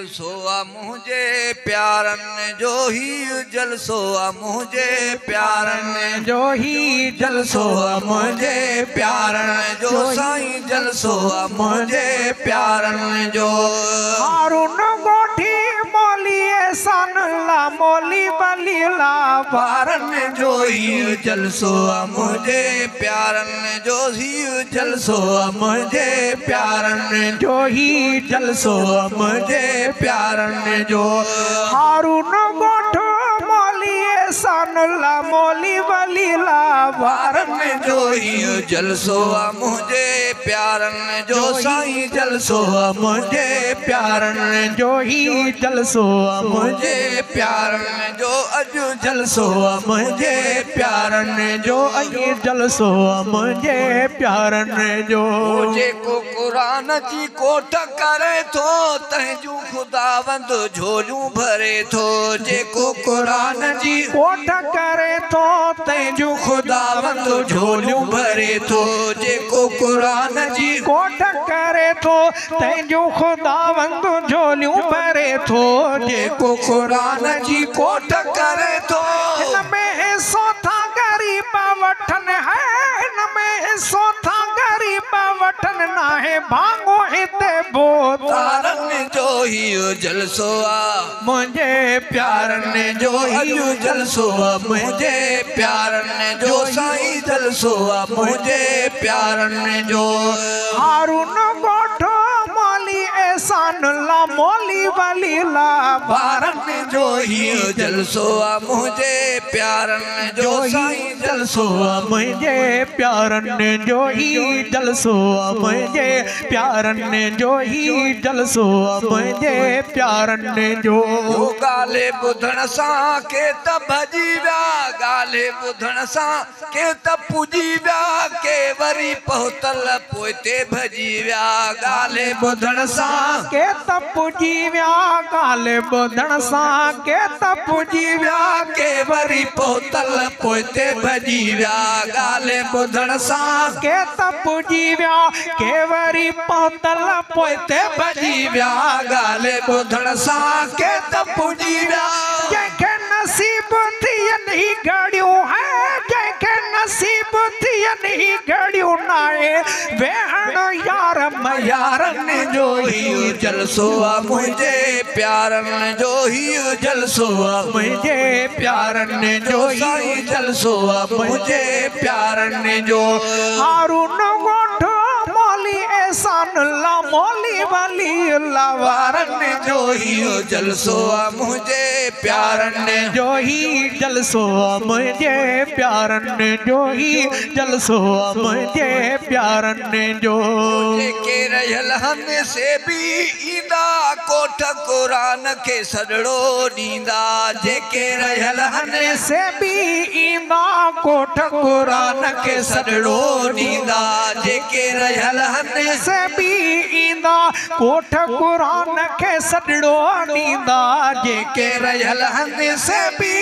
जलसो आ मुझे प्यारन जो ही जलसो आ मुझे प्यारन जो ही जलसो आ मुझे प्यारन जो साईं जलसो आ मुझे प्यारन जो हारून गोठी मोली सन ला मोली बली ला प्यारन जो ही जलसो आ मुझे प्यारन जो ही जलसो आ मुझे प्यारन जो ही जलसो आ मुझे प्यारन जो हारून गोठ मोली सन ला मोली बली ला प्यारन जो ही जलसो आ मुझे प्यारन जो साईं जलसो आ मुझे प्यारन जो ही जलसो आ मुझे प्यारन जो अजु जलसो आ मुझे प्यारन जो अॼु जलसो आ मुझे प्यारन जो जेको क़ुरान जी कोठ करे थो तंहिंजूं ख़ुदावंद झोलियूं भरे थो जेको क़ुरान जी कोठ करे थो तंहिंजूं ख़ुदावंद झोलियूं भरे थो जेको क़ुरान जी कोठ करे थो तंहिंजूं ख़ुदावंद झोलियूं भरे थो जेको क़ुरान जी कोठ करे थो हिन में सोथा ग़रीब वठन है हिन में सोथा ग़रीब वठन नाहे भांगो हिते तारन जो ही जलसो आ मुंहिंजे प्यारन जो ही जलसो आ मुझे प्यारन जो साईं जलसो आ मुझे प्यारन जो हारून गोठ मोली एहसान ला मोली वली ला प्यारन जो ही जलसो आ मुझे प्यारन जो साईं जलसो आ मुझे प्यारन जो ही जलसो आ मुझे प्यारन जो ही जलसो आ मुझे प्यारन जो गाले ॿुधण सां के त भॼी विया गाले ॿुधण सां के त पुॼी विया के वरी पहुतल पोइते भॼी विया गाले ॿुधण सां के त पुॼी विया गाले ॿुधण सां के त पुॼी विया के वरी पहुतल पोइते भॼी विया गाले ॿुधण सां के त पुॼी विया के वरी पहुतल पोइते भॼी विया गाले ॿुधण सां के त पुॼी विया जंहिंखे नसीब थियनि ही घड़ियूं है जंहिंखे नसीब थियनि ही घड़ियूं नाहे वेहण यार यारन जो ही जलसो आ मुझे प्यारन जो ही जलसो आ मुझे प्यारन जो ही जलसो आ मुझे प्यारन जो हारून गोठ मोली एहसान ला मोली वली ला वारन जो ही जलसो आ मुझे प्यारन जो ही जलसो आ मुझे प्यारन जो ही जलसो आ मुझे प्यारन जो जेके रहियल हन से भी ईंदा कोठ क़ुरान खे सॾड़ो ॾींदा जेके रहियल हन से भी ईंदा कोठ क़ुरान खे सॾड़ो ॾींदा जेके रहियल हन से भी ईंदा कोठ क़ुरान खे सॾड़ो ॾींदा जेके रहियल हन से भी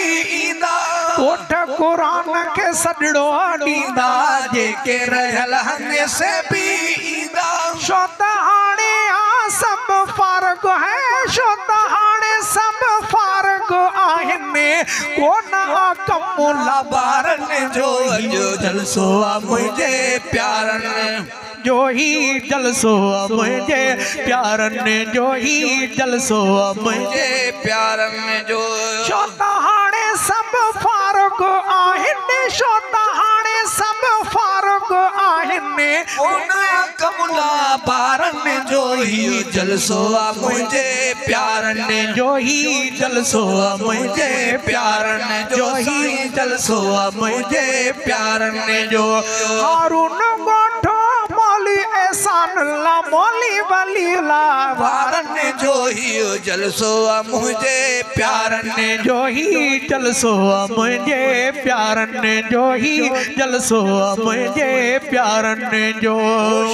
ईंदा कोठ क़ुरान खे सॾड़ो ॾींदा जेके रहियल हन से भी ईंदा छो त हाणे आ सभु फ़र्क़ है छो त हाणे सभु फ़र्क़ आहिनि कोन आ कमु लाबारन जो जलसो आ मुझे प्यारन जो ही जलसो आ मुझे प्यारन जो ही जलसो आ मुझे प्यारन जो छो त हाणे सभु फ़र्क़ आहिनि छो त हाणे सभु फ़र्क़ आहिनि कमुला बारन जो ही जलसो आ मुझे प्यारन जो ही जलसो आ मुझे प्यारन जो ही जलसो आ मुझे प्यारन जो हारून गोठ मोली एहसान ला मोली वली ला वारन जो ही जलसो आ मुझे प्यारन जो ही जलसो आ मुझे प्यारन जो ही जलसो आ मुझे प्यारन जो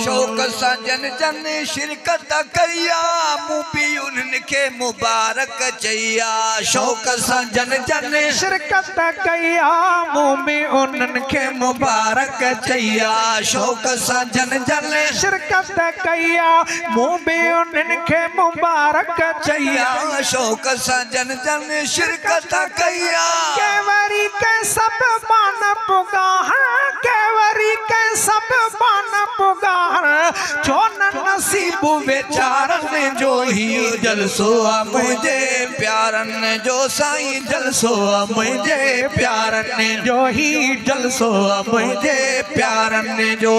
शौक़ सां जन जन शिरकत कया मूं बि उन्हनि खे मुबारक चया शौक़ सां जन जन शिरकत कया मूं बि उन्हनि खे मुबारक चया शौक़ सां जन जन शिरकत कया मूं बि उन्हनि खे मुबारक चया शौक़ सां जन जन शिरकत कया के वरी के सब पान पुगाहण के वरी के सब पान पुगाहण छो न नसीब बेचारनि जो ही जलसो आ मुंहिंजे प्यारनि जो साईं जलसो आ मुंहिंजे प्यारनि जो ही जलसो आ मुंहिंजे प्यारनि जो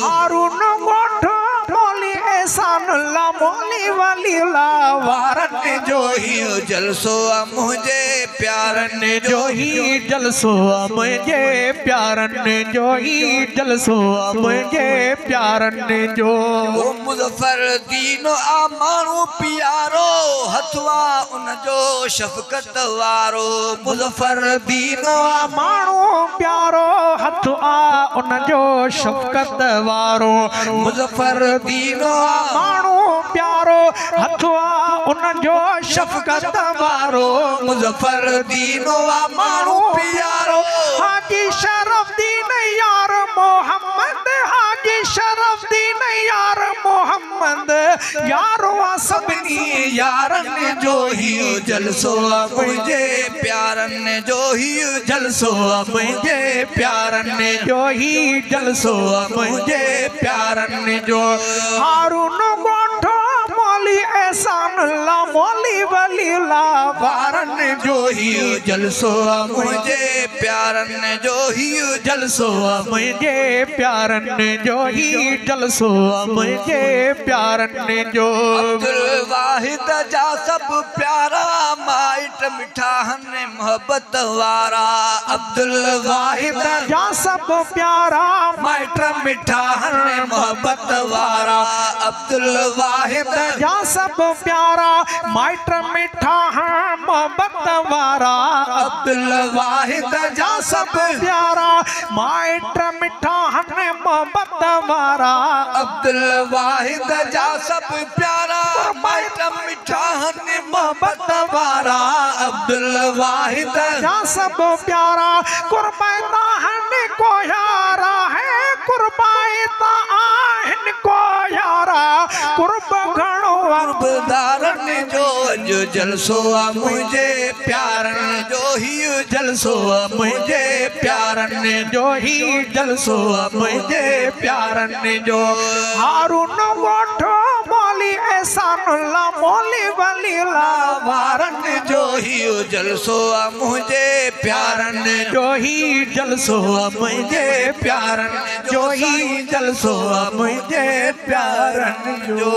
हारून ॻोठ मौली एहसानुल्लाह मौली वलीउल्लाह वारनि जो ही जलसो आ मुंहिंजे प्यारनि जो ही जलसो आ मुंहिंजे प्यारनि जो ही जलसो आ मुंहिंजे प्यारनि जो ओ मुज़फ़र दीन आ माण्हू प्यारो हथवा उनजो शफ़क़त वारो मुज़फ़र दीन आ माण्हू प्यारो हथ आ उनजो शफ़क़त वारो मुज़फ़र दीन आ माण्हू प्यारो हथ आ उनजो शफ़क़त वारो मुज़फ़र दीन आ माण्हू प्यारो हाजी शरफ़दीन यार मोहम्मद हाजी शरफ़दीन यार मोहम्मद यारो आ सभिनी यारनि जो ही जलसो आ मुंहिंजे प्यारनि जो ही जलसो आ मुंहिंजे प्यारनि जो ही जलसो आ मुंहिंजे प्यारनि जो हारून ॻोठो मौली एहसानुल्लाह मौली वलीउल्लाह वारनि जो ही जलसो आ मुंहिंजे प्यारनि जो ही जलसो आ मुंहिंजे प्यारनि जो ही जलसो आ मुंहिंजे प्यारनि जो अब्दुल वाहिद जा सभु प्यारा माइट मिठा हने मोहब्बत वारा अब्दुल वाहिद जा सभु प्यारा माइट मिठा हने मोहब्बत वारा अब्दुल वाहिद जा सभु प्यारा माइट मिठा हैं मोहब्बत वारा अब्दुल वाहिद जा सभु प्यारा माइट मिठा हैं मोहब्बत वारा अब्दुल वाहिद जा सभु प्यारा माइट मिठा हने मोहब्बत वारा अब्दुल वाहिद जा सभु प्यारा कुर्बाना हैं को यारा है कुर्बाना आहिन को यारा कुर्ब घणो कुर्बदारनि जो जलसो आ मुंहिंजे प्यारनि जो ही जलसो आ मुंहिंजे प्यारनि जो ही जलसो आ मुंहिंजे प्यारनि जो हारून ॻोठो मौली एहसानुल्लाह मौली वलीउल्लाह वारनि जो ही जलसो आ मुंहिंजे प्यारनि जो ही जलसो आ मुंहिंजे प्यारनि जो ही जलसो आ मुंहिंजे प्यारनि जो